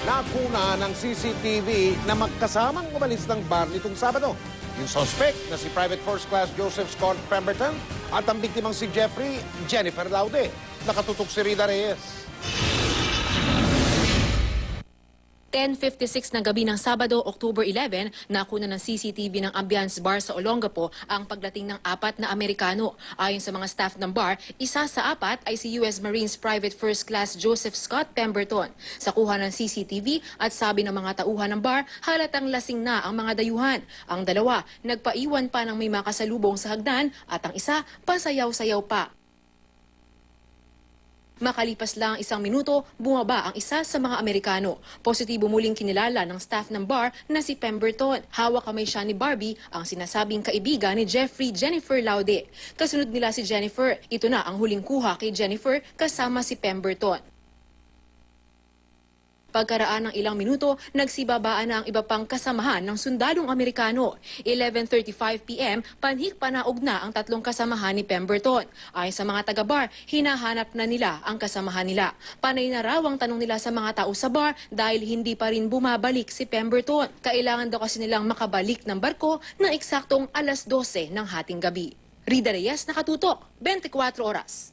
Nakuna ng CCTV na magkasamang umalis ng bar nitong Sabado. Yung suspect na si Private First Class Joseph Scott Pemberton at ang biktimang si Jennifer Laude. Nakatutok si Rida Reyes. 10:56 ng gabi ng Sabado, October 11, nakuna ng CCTV ng Ambiance Bar sa Olongapo ang pagdating ng 4 na Amerikano. Ayon sa mga staff ng bar, isa sa 4 ay si US Marines Private First Class Joseph Scott Pemberton. Sa kuha ng CCTV at sabi ng mga tauhan ng bar, halatang lasing na ang mga dayuhan. Ang dalawa, nagpaiwan pa ng may makasalubong sa hagdan at ang isa, pasayaw-sayaw pa. Makalipas lang 1 minuto, bumaba ang isa sa mga Amerikano. Positibo muling kinilala ng staff ng bar na si Pemberton. Hawak kamay siya ni Barbie, ang sinasabing kaibigan ni Jennifer Laude. Kasunod nila si Jennifer. Ito na ang huling kuha kay Jennifer kasama si Pemberton. Pagkaraan ng ilang minuto, nagsibabaan na ang iba pang kasamahan ng sundalong Amerikano. 11:35 p.m., panhik panaog na ang 3 kasamahan ni Pemberton. Ayon sa mga taga-bar, hinahanap na nila ang kasamahan nila. Panay na raw ang tanong nila sa mga tao sa bar dahil hindi pa rin bumabalik si Pemberton. Kailangan daw kasi nilang makabalik ng barko ng eksaktong 12:00 ng hating gabi. Rida Reyes, Nakatutok, 24 Oras.